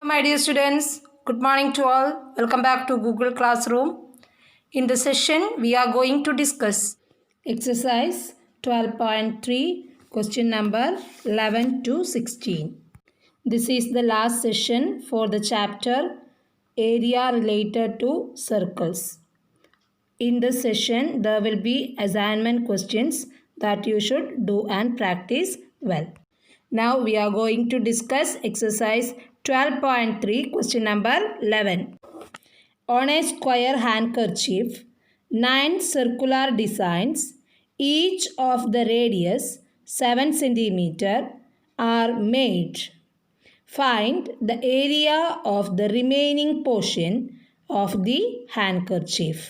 My dear students, good morning to all. Welcome back to Google Classroom. In this session, we are going to discuss exercise 12.3, question number 11 to 16. This is the last session for the chapter area related to circles. In this session, there will be assignment questions that you should do and practice well. Now we are going to discuss exercise 12.3, question number 11. On a square handkerchief, 9 circular designs, each of the radius 7 cm, are made. Find the area of the remaining portion of the handkerchief.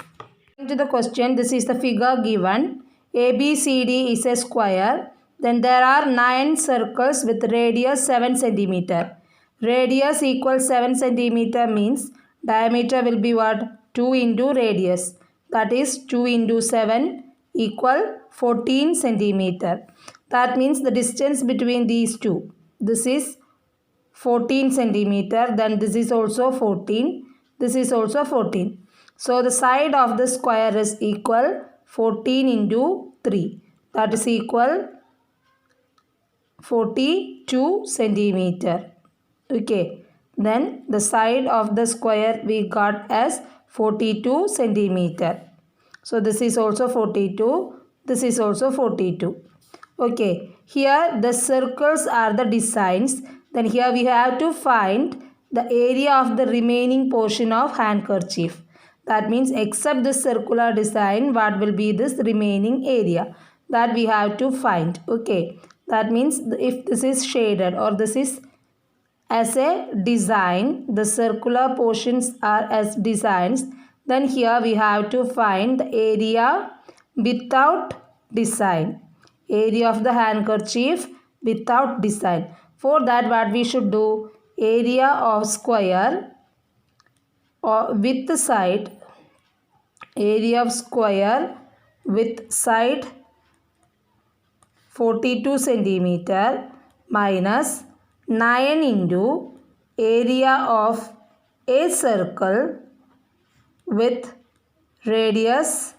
To the question, this is the figure given. ABCD is a square. Then there are 9 circles with radius 7 cm. Radius equals 7 cm means diameter will be what? 2 into radius. That is 2 into 7 equal 14 cm. That means the distance between these two. This is 14 centimeter, then this is also 14, this is also 14. So the side of the square is equal 14 into 3, that is equal 42 centimeter. Okay, then the side of the square we got as 42 centimeter. So this is also 42, this is also 42. Okay, here the circles are the designs. Then here we have to find the area of the remaining portion of handkerchief. That means except the circular design, what will be this remaining area? That we have to find. Okay, that means if this is shaded or this is as a design, the circular portions are as designs, then here we have to find the area without design. Area of the handkerchief without design. For that, what we should do? Area of square or with side. Area of square with side 42 centimeter minus 9 into area of a circle with radius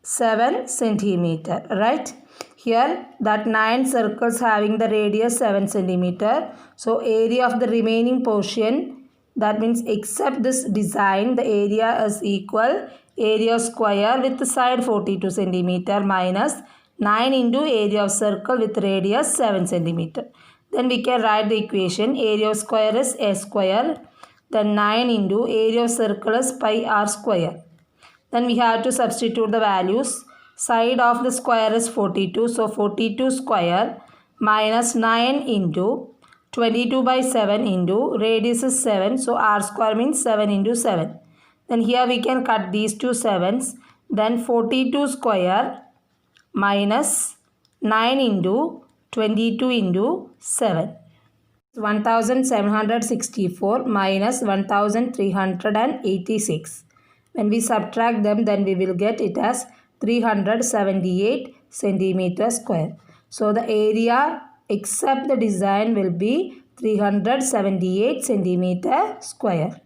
7 centimeter, right? Here that 9 circles having the radius 7 centimeter. So area of the remaining portion, that means except this design, the area is equal area of square with the side 42 centimeter minus 9 into area of circle with radius 7 centimeter. Then we can write the equation. Area of square is a square. Then 9 into area of circle is pi r square. Then we have to substitute the values. Side of the square is 42. So 42 square minus 9 into 22 by 7 into radius is 7. So r square means 7 into 7. Then here we can cut these two 7s. Then 42 square minus 9 into 22 into 7. 1764 minus 1386. When we subtract them, then we will get it as 378 centimeter square. So the area except the design will be 378 centimeter square.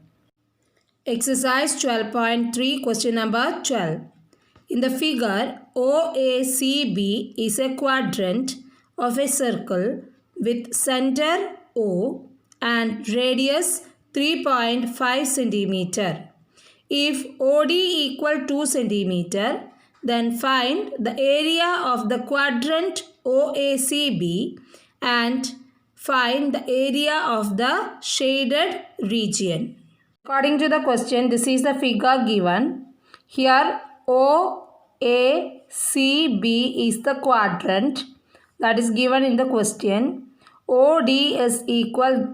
Exercise 12.3, question number 12. In the figure, OACB is a quadrant of a circle with center O and radius 3.5 centimeter. If OD equal 2 centimeter, then find the area of the quadrant OACB and find the area of the shaded region. According to the question, this is the figure given. Here OACB is the quadrant that is given in the question. OD is equal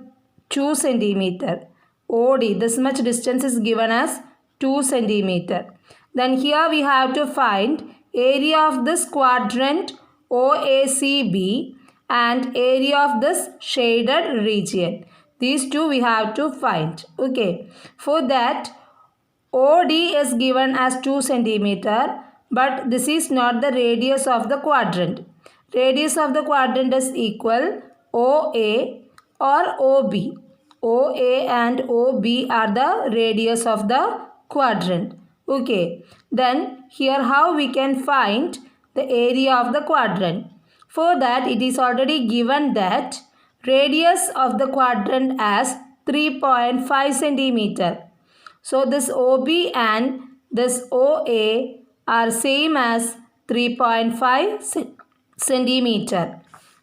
2 centimeter. OD, this much distance is given as 2 centimeter. Then here we have to find area of this quadrant OACB and area of this shaded region. These two we have to find. Okay. For that, OD is given as 2 centimeter, but this is not the radius of the quadrant. Radius of the quadrant is equal OA or OB. OA and OB are the radius of the quadrant. Okay, then here how we can find the area of the quadrant. For that, it is already given that radius of the quadrant as 3.5 centimeter. So this OB and this OA are same as 3.5 centimeter,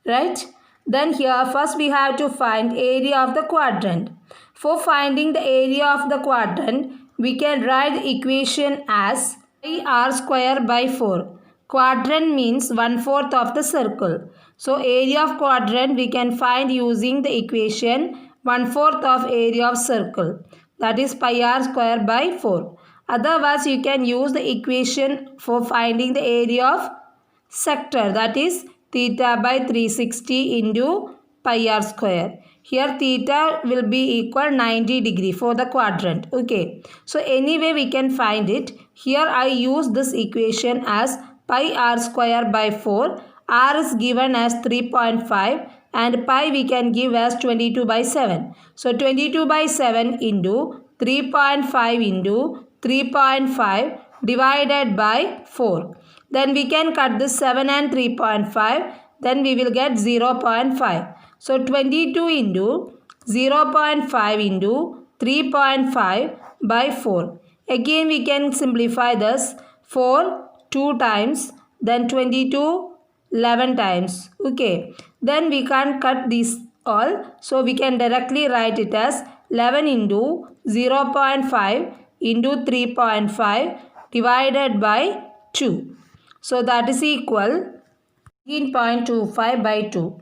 right? Then here first we have to find area of the quadrant. For finding the area of the quadrant, we can write the equation as pi r square by 4. Quadrant means 1/4 of the circle. So area of quadrant we can find using the equation 1/4 of area of circle. That is pi r square by 4. Otherwise you can use the equation for finding the area of sector, that is theta by 360 into pi r square. Here theta will be equal 90 degree for the quadrant. Okay, so anyway we can find it. Here I use this equation as pi r square by 4. R is given as 3.5 and pi we can give as 22 by 7. So 22 by 7 into 3.5 into 3.5 divided by 4. Then we can cut this 7 and 3.5. Then we will get 0.5. So 22 into 0.5 into 3.5 by 4. Again we can simplify this. 4 2 times. Then 22 11 times. Okay. Then we can't cut these all. So we can directly write it as 11 into 0.5 into 3.5 divided by 2. So that is equal 18.25 by 2.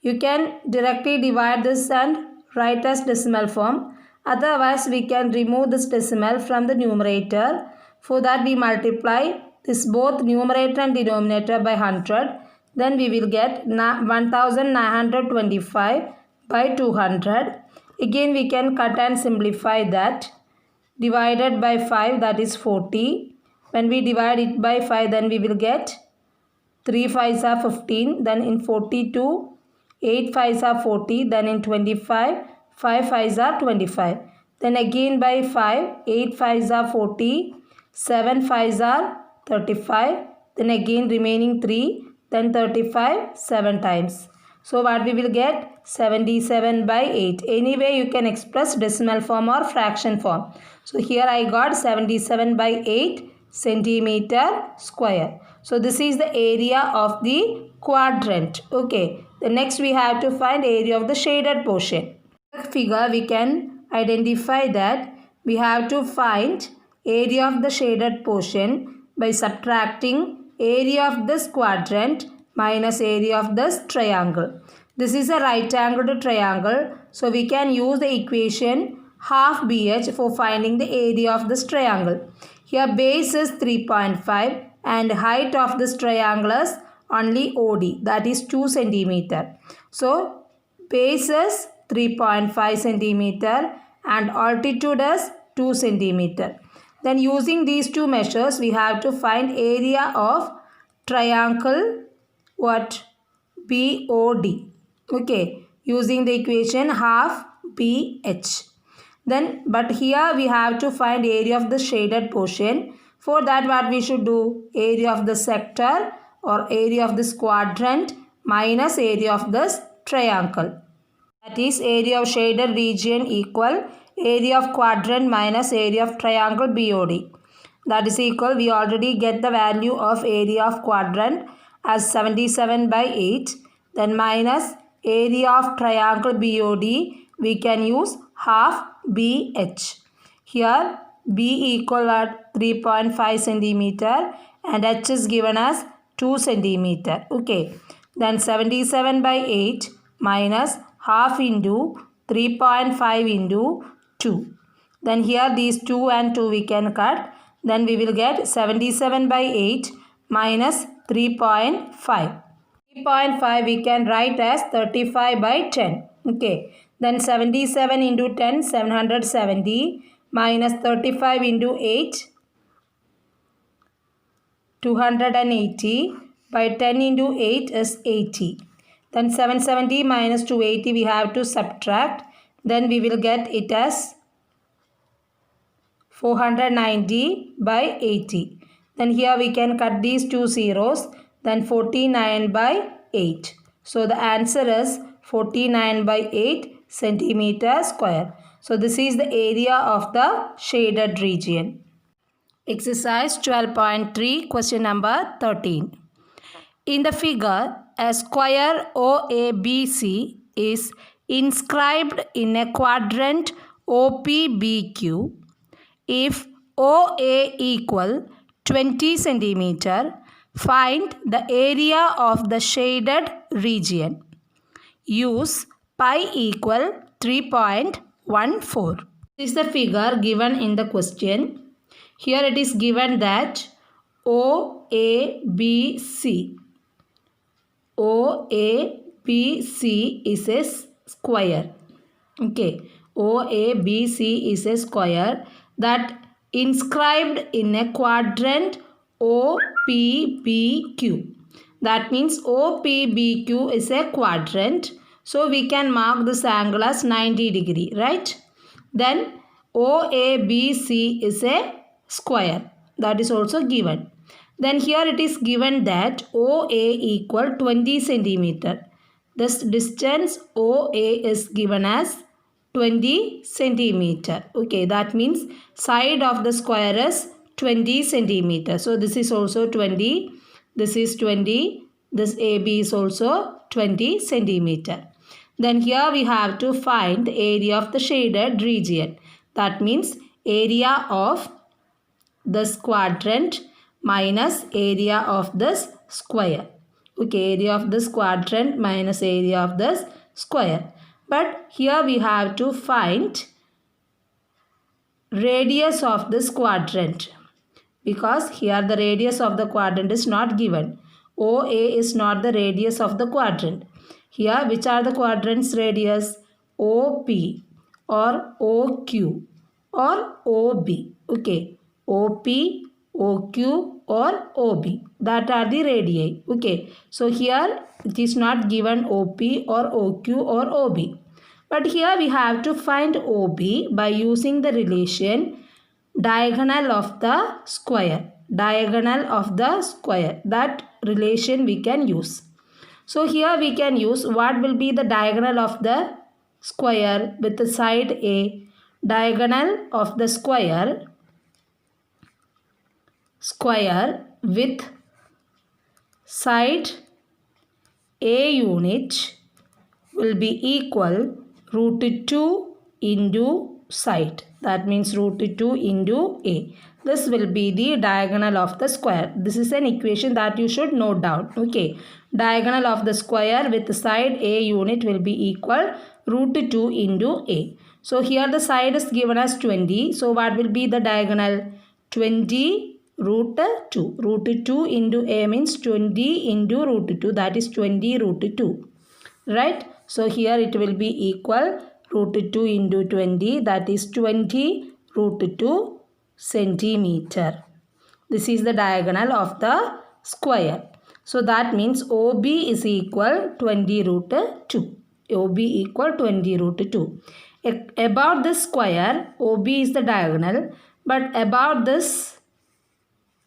You can directly divide this and write as decimal form. Otherwise we can remove this decimal from the numerator. For that we multiply this both numerator and denominator by 100. Then we will get 1925 by 200. Again we can cut and simplify that. Divided by 5, that is 40. When we divide it by 5, then we will get 3 5s are 15. Then in 42, 8 5s are 40. Then in 25, 5 5s are 25. Then again by 5, 8 5s are 40. 7 5s are 35. Then again remaining 3. Then 35 7 times. So what we will get? 77 by 8. Anyway you can express decimal form or fraction form. So here I got 77 by 8 centimeter square. So this is the area of the quadrant. Okay. The next we have to find area of the shaded portion. In the figure we can identify that we have to find area of the shaded portion by subtracting area of this quadrant minus area of this triangle. This is a right angled triangle. So we can use the equation half BH for finding the area of this triangle. Here base is 3.5 and height of this triangle is only OD, that is 2 centimeter. So base is 3.5 centimeter and altitude is 2 centimeter. Then using these two measures we have to find area of triangle what? BOD. Okay, using the equation half BH. Then but here we have to find area of the shaded portion. For that what we should do? Area of the sector or area of this quadrant minus area of this triangle. That is area of shaded region equal area of quadrant minus area of triangle BOD. That is equal, we already get the value of area of quadrant as 77 by 8. Then minus area of triangle BOD, we can use half BH. Here B equal at 3.5 centimeter and H is given as 2 centimeter. Okay. Then 77 by 8 minus half into 3.5 into 2. Then here these 2 and 2 we can cut. Then we will get 77 by 8 minus 3.5. 3.5 we can write as 35 by 10. Okay. Then 77 into 10, 770 minus 35 into 8, 280 by 10 into 8 is 80. Then 770 minus 280 we have to subtract. Then we will get it as 490 by 80. Then here we can cut these two zeros. Then 49 by 8. So the answer is 49 by 8 centimeter square. So this is the area of the shaded region. Exercise 12.3, question number 13. In the figure, a square OABC is inscribed in a quadrant OPBQ. If OA equal 20 centimeter, find the area of the shaded region. Use pi equal 3.14. This is the figure given in the question. Here it is given that OABC is a square. Okay, OABC is a square that inscribed in a quadrant OPBQ. That means OPBQ is a quadrant. So we can mark this angle as 90 degree, right? Then OABC is a square. That is also given. Then here it is given that OA equal 20 centimeter. This distance OA is given as 20 centimeter. Okay, that means side of the square is 20 centimeter. So this is also 20. This is 20. This AB is also 20 centimeter. Then here we have to find the area of the shaded region. That means area of this quadrant minus area of this square. Okay, area of this quadrant minus area of this square. But here we have to find radius of this quadrant, because here the radius of the quadrant is not given. OA is not the radius of the quadrant. Here which are the quadrant's radius? OP or OQ or OB. Okay, OP, OQ or OB. That are the radii. Okay, so here it is not given OP or OQ or OB. But here we have to find OB by using the relation diagonal of the square. Diagonal of the square. That relation we can use. So here we can use what will be the diagonal of the square with the side A. Diagonal of the square with side A unit will be equal root 2 into side. That means root 2 into A. This will be the diagonal of the square. This is an equation that you should note down. Okay. Diagonal of the square with side A unit will be equal root 2 into A. So here the side is given as 20. So what will be the diagonal? 20 root 2. Root 2 into A means 20 into root 2. That is 20 root 2. Right? So here it will be equal root 2 into 20. That is 20 root 2 centimeter. This is the diagonal of the square. So that means OB is equal 20 root 2. OB equal 20 root 2. About this square, OB is the diagonal. But about this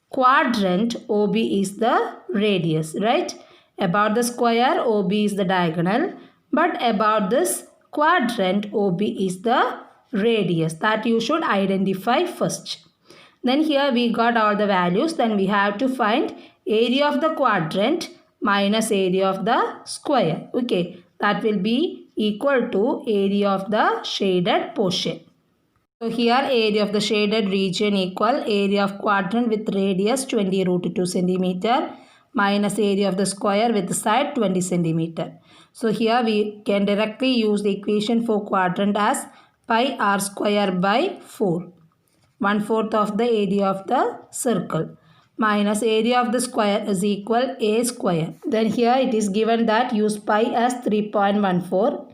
quadrant, OB is the radius. Right? About the square, OB is the diagonal. But about this quadrant, OB is the radius. That you should identify first. Then here we got all the values. Then we have to find area of the quadrant minus area of the square. Okay. That will be equal to area of the shaded portion. So here area of the shaded region equal area of quadrant with radius 20 root 2 centimeter minus area of the square with side 20 centimeter. So here we can directly use the equation for quadrant as pi r square by 4. 1/4 of the area of the circle minus area of the square is equal a square. Then here it is given that use pi as 3.14.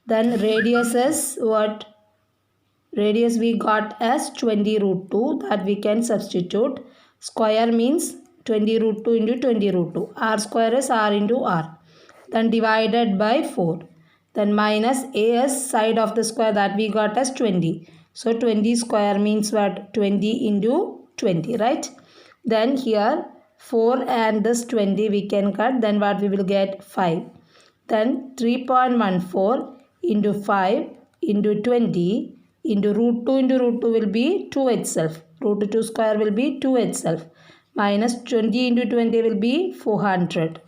Then radius is what? Radius we got as 20 root 2, that we can substitute. Square means 20 root 2 into 20 root 2. R square is R into R. then divided by 4. Then minus as side of the square that we got as 20. So 20 square means what? 20 into 20, right? Then here 4 and this 20 we can cut. Then what we will get? 5. Then 3.14 into 5 into 20 into root 2 will be 2 itself. Root 2 square will be 2 itself. Minus 20 into 20 will be 400.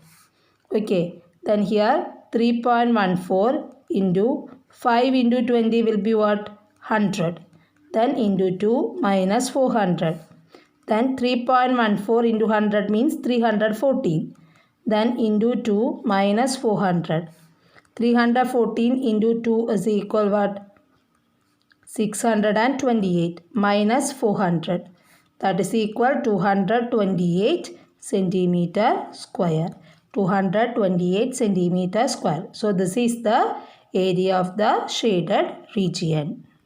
Okay. Then here 3.14 into 5 into 20 will be what? 100. Then into 2 minus 400. Then 3.14 into 100 means 314. Then into 2 minus 400. 314 into 2 is equal what? 628 minus 400. That is equal to 228 centimeter square. 228 centimeter square. So this is the area of the shaded region.